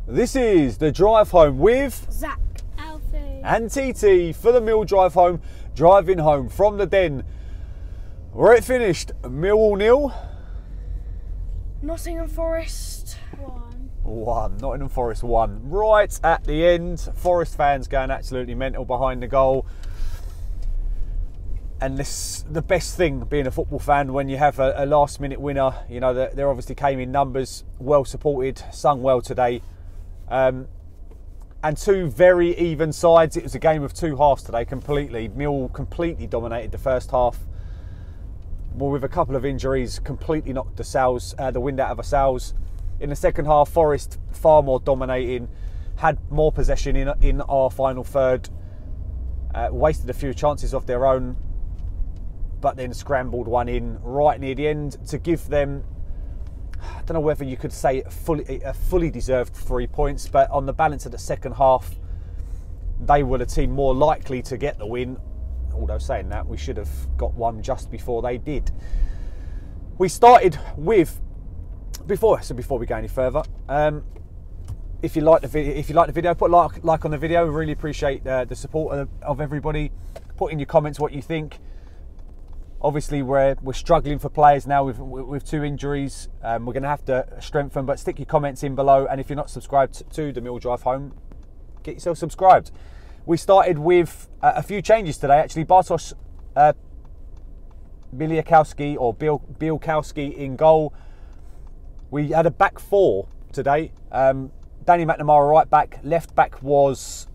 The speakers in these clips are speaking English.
This is the drive home with Zac, and TT for the Mill drive home, driving home from the Den. Where it finished, Millwall 0, Nottingham Forest 1. Nottingham Forest 1. Right at the end, Forest fans going absolutely mental behind the goal. And this, the best thing being a football fan when you have a last minute winner, you know, they obviously came in numbers, well supported, sung well today. And two very even sides. It was a game of two halves today completely. Mill completely dominated the first half. Well, with a couple of injuries, completely knocked the wind out of our sails. In the second half, Forest far more dominating, had more possession in our final third, wasted a few chances of their own, but then scrambled one in right near the end to give them, I don't know whether you could say a fully deserved 3 points, but on the balance of the second half, they were the team more likely to get the win. Although saying that, we should have got one just before they did. We started with, before we go any further, if you like the video, put a like on the video. We really appreciate the support of everybody. Put in your comments what you think. Obviously, we're struggling for players now with two injuries. We're going to have to strengthen, but stick your comments in below. And if you're not subscribed to the Mill Drive Home, get yourself subscribed. We started with a few changes today. Actually, Bartosz Białkowski or Białkowski in goal. We had a back four today. Danny McNamara right back. Left back was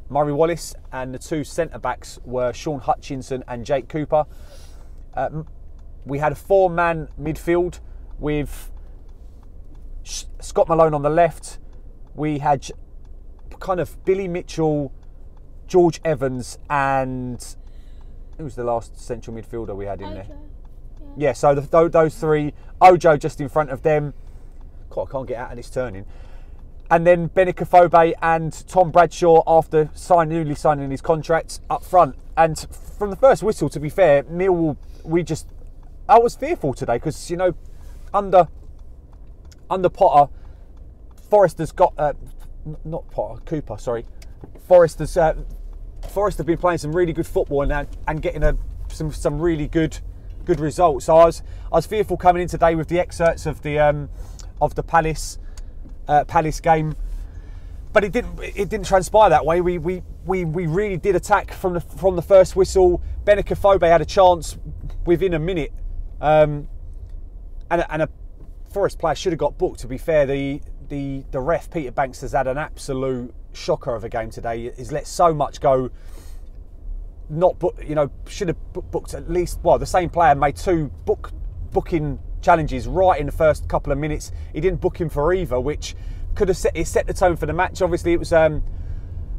Murray Wallace, and the two centre backs were Sean Hutchinson and Jake Cooper. We had a four-man midfield with Scott Malone on the left. We had kind of Billy Mitchell, George Evans, and who was the last central midfielder we had in there? Yeah, so those three. Ojo just in front of them. God, I can't get out of this turning. And then Benica Fobe and Tom Bradshaw after newly signing his contracts up front. And from the first whistle, to be fair, Millwall, I was fearful today because, you know, under Potter, Forest has got, not Potter, Cooper, sorry. Forest have been playing some really good football and getting some really good results. So I was fearful coming in today with the excerpts of the Palace game, but it didn't transpire that way. We really did attack from the first whistle. Benica Fobe had a chance within a minute, and a Forest player should have got booked. To be fair, the ref Peter Banks has had an absolute shocker of a game today. He's let so much go. Should have booked at least. Well, the same player made two booking challenges right in the first couple of minutes. He didn't book him for either, which could have set the tone for the match. Obviously, it was a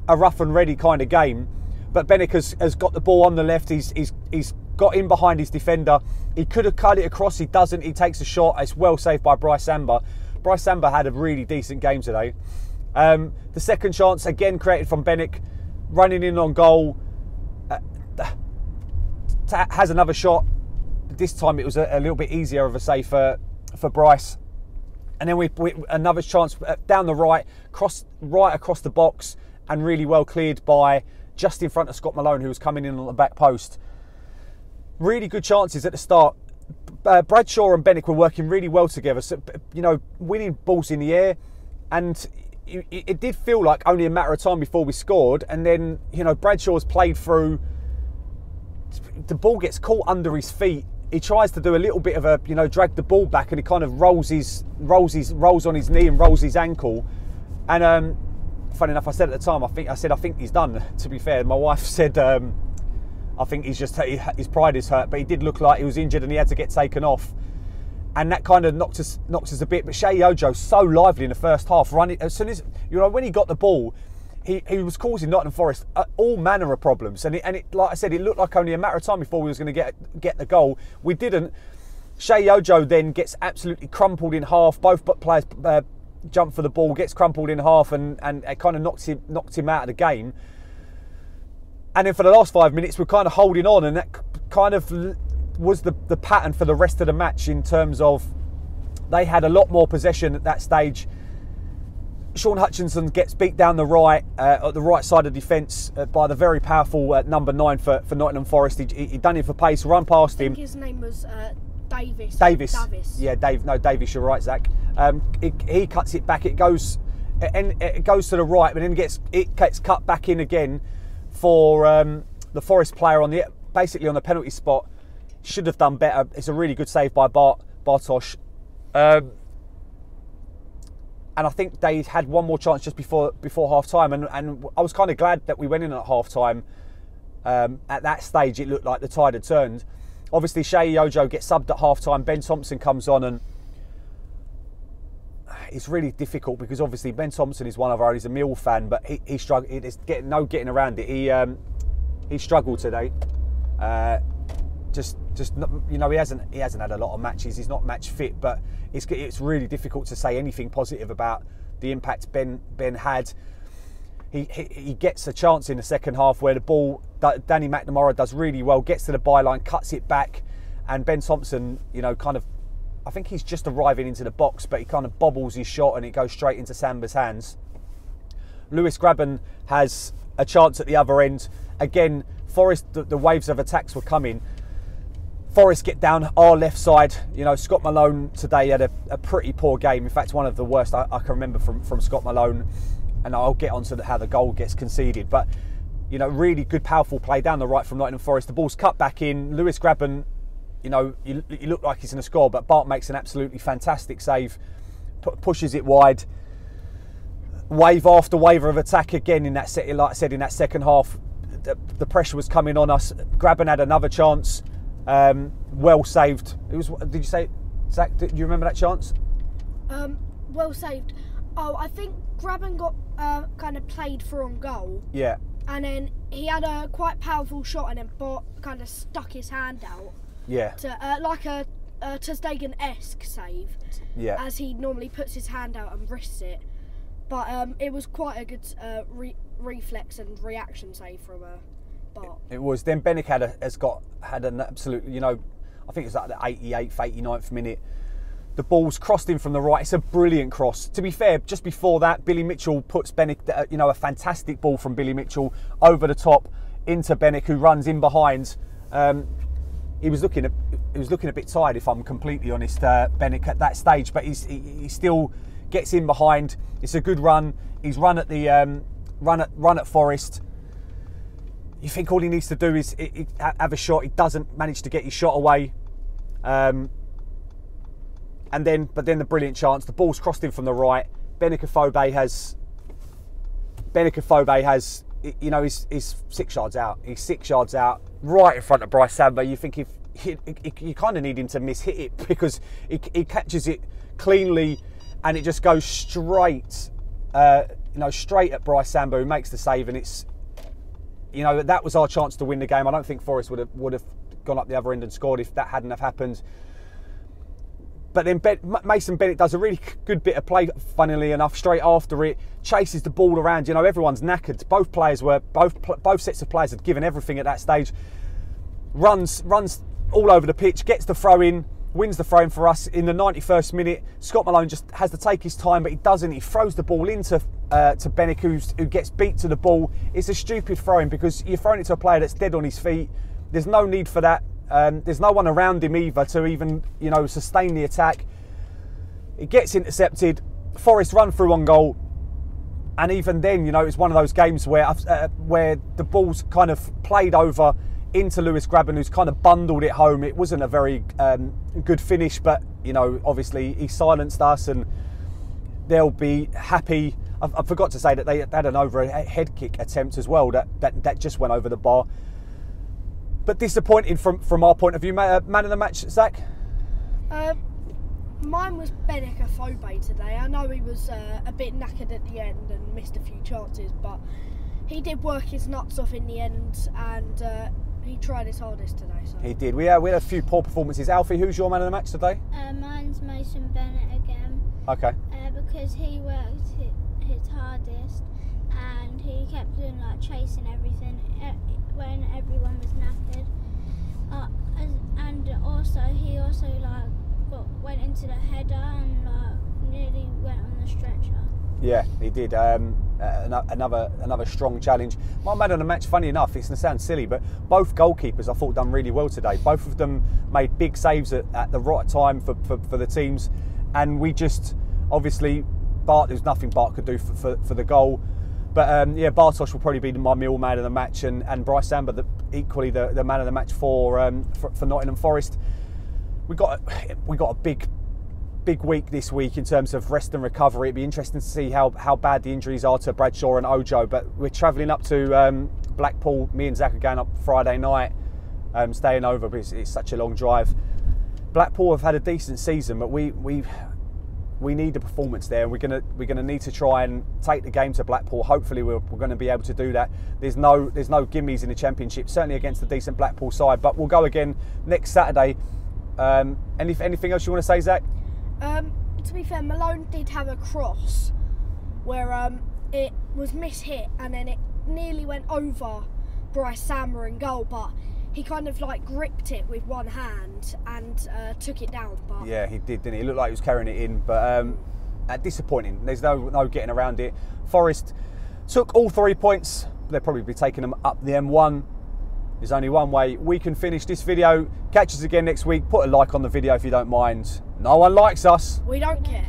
rough and ready kind of game. But Benica has got the ball on the left. He's got in behind his defender. He could have cut it across. He doesn't. He takes a shot. It's well saved by Bryce Samba. Bryce Samba had a really decent game today. The second chance, again created from Benica, running in on goal. Has another shot. This time it was a little bit easier of a save for Bryce. And then we another chance down the right across the box, and really well cleared by just in front of Scott Malone, who was coming in on the back post. Really good chances at the start. Bradshaw and Benica were working really well together, so, you know, winning balls in the air, and it did feel like only a matter of time before we scored. And then, you know, Bradshaw's played through. The ball gets caught under his feet. He tries to do a little bit of a, you know, drag the ball back, and he kind of rolls on his knee and rolls his ankle. And funny enough, I said at the time, I think he's done. To be fair, my wife said, I think he's just his pride is hurt, but he did look like he was injured and he had to get taken off. And that kind of knocked us a bit. But Shea Ojo so lively in the first half, running as soon as, you know, when he got the ball. He was causing Nottingham Forest all manner of problems, and it like I said, it looked like only a matter of time before we was going to get the goal. We didn't. Shea Ojo then gets absolutely crumpled in half. Both players jump for the ball, gets crumpled in half, and it kind of knocked him out of the game. And then for the last 5 minutes, we're kind of holding on, and that kind of was the pattern for the rest of the match in terms of they had a lot more possession at that stage. Sean Hutchinson gets beat down the right, at the right side of defence by the very powerful number 9 for Nottingham Forest. He done it for pace, run past him. I think his name was Davis. Davis. Yeah, Davis, you're right, Zach. He cuts it back, it goes to the right, but then it gets cut back in again for the Forest player basically on the penalty spot. Should have done better. It's a really good save by Bartosz. And I think they had one more chance just before half time, and I was kind of glad that we went in at half time. At that stage, it looked like the tide had turned. Obviously, Shea Ojo gets subbed at half time. Ben Thompson comes on, and it's really difficult because obviously Ben Thompson is one of our own. He's a Millwall fan, but he struggled. There's no getting around it. He struggled today. Just you know, he hasn't had a lot of matches. He's not match fit, but it's really difficult to say anything positive about the impact Ben had. He gets a chance in the second half where the ball, Danny McNamara does really well, gets to the byline, cuts it back, and Ben Thompson, you know, kind of, I think he's just arriving into the box, but he kind of bobbles his shot and it goes straight into Samba's hands. Lewis Grabban has a chance at the other end. Again, Forest, the waves of attacks were coming. Forest get down our left side. You know, Scott Malone today had a pretty poor game. In fact, one of the worst I can remember from Scott Malone. And I'll get on to how the goal gets conceded. But, you know, really good, powerful play down the right from Nottingham Forest. The ball's cut back in. Lewis Grabban, you know, you look like he's going to score, but Bart makes an absolutely fantastic save, pushes it wide. Wave after wave of attack again in that set. Like I said, in that second half, the pressure was coming on us. Grabban had another chance. Well saved. It was. Did you say, Zach? Do you remember that chance? Well saved. Oh, I think Grabban got kind of played through on goal. Yeah. And then he had a quite powerful shot, and then Bart kind of stuck his hand out. Yeah. To like a Ter Stegen-esque save. Yeah. As he normally puts his hand out and wrists it, but it was quite a good reflex and reaction save from Bart. It was. Then Benik had an absolute, you know, I think it was like the 88th, 89th minute. The ball's crossed in from the right. It's a brilliant cross. To be fair, just before that, Billy Mitchell puts Benik, you know, a fantastic ball from Billy Mitchell over the top into Benik, who runs in behind. He was looking a bit tired, if I'm completely honest, Benik at that stage, but he still gets in behind. It's a good run. He's run at the run at Forest. You think all he needs to do is have a shot. He doesn't manage to get his shot away. But then the brilliant chance. The ball's crossed in from the right. Benik has, you know, he's 6 yards out. He's 6 yards out, right in front of Bryce Samba. You think you kind of need him to miss-hit it because he catches it cleanly and it just goes straight, straight at Bryce Samba, who makes the save. And it's, you know, that was our chance to win the game. I don't think Forest would have gone up the other end and scored if that hadn't have happened. But then Mason Bennett does a really good bit of play, funnily enough, straight after it, chases the ball around. You know, everyone's knackered. Both sets of players had given everything at that stage. Runs all over the pitch, gets the throw in, wins the throw in for us in the 91st minute. Scott Malone just has to take his time, but he doesn't. He throws the ball into to Bennett, who gets beat to the ball. It's a stupid throw in because you're throwing it to a player that's dead on his feet. There's no need for that. There's no one around him either to even, you know, sustain the attack. It gets intercepted. Forest run through on goal, and even then, you know, it's one of those games where the ball's kind of played over into Lewis Grabban, who's kind of bundled it home. It wasn't a very good finish, but, you know, obviously he silenced us, and they'll be happy. I forgot to say that they had an overhead kick attempt as well that just went over the bar. But disappointing from our point of view. Man of the match, Zach? Mine was Benik Afobe today. I know he was a bit knackered at the end and missed a few chances, but he did work his nuts off in the end, and he tried his hardest today. So. He did. We had a few poor performances. Alfie, who's your man of the match today? Mine's Mason Bennett again. Okay. Because he worked his hardest, and he kept doing like chasing everything when everyone was knackered, and he like went into the header and nearly went on the stretcher. Yeah, he did. Another strong challenge. My man of the match, funny enough, it's going to sound silly, but both goalkeepers I thought done really well today. Both of them made big saves at the right time for the teams, and we just obviously there's nothing Bart could do for the goal. But yeah, Bartosz will probably be my Millwall man of the match, and Bryce Samba equally the man of the match for Nottingham Forest. We got a big week this week in terms of rest and recovery. It'd be interesting to see how bad the injuries are to Bradshaw and Ojo. But we're travelling up to Blackpool. Me and Zac are going up Friday night, staying over because it's such a long drive. Blackpool have had a decent season, but we need a performance there, and we're gonna need to try and take the game to Blackpool. Hopefully, we're going to be able to do that. There's no gimmies in the Championship, certainly against a decent Blackpool side. But we'll go again next Saturday. Anything else you want to say, Zac? To be fair, Malone did have a cross where it was mishit and then it nearly went over Bryce Samba in goal, but he kind of like gripped it with one hand and took it down. But yeah, he did, didn't he? It looked like he was carrying it in, but disappointing. There's no getting around it. Forest took all 3 points. They'll probably be taking them up the M1. There's only one way we can finish this video. Catch us again next week. Put a like on the video if you don't mind. No one likes us. We don't care.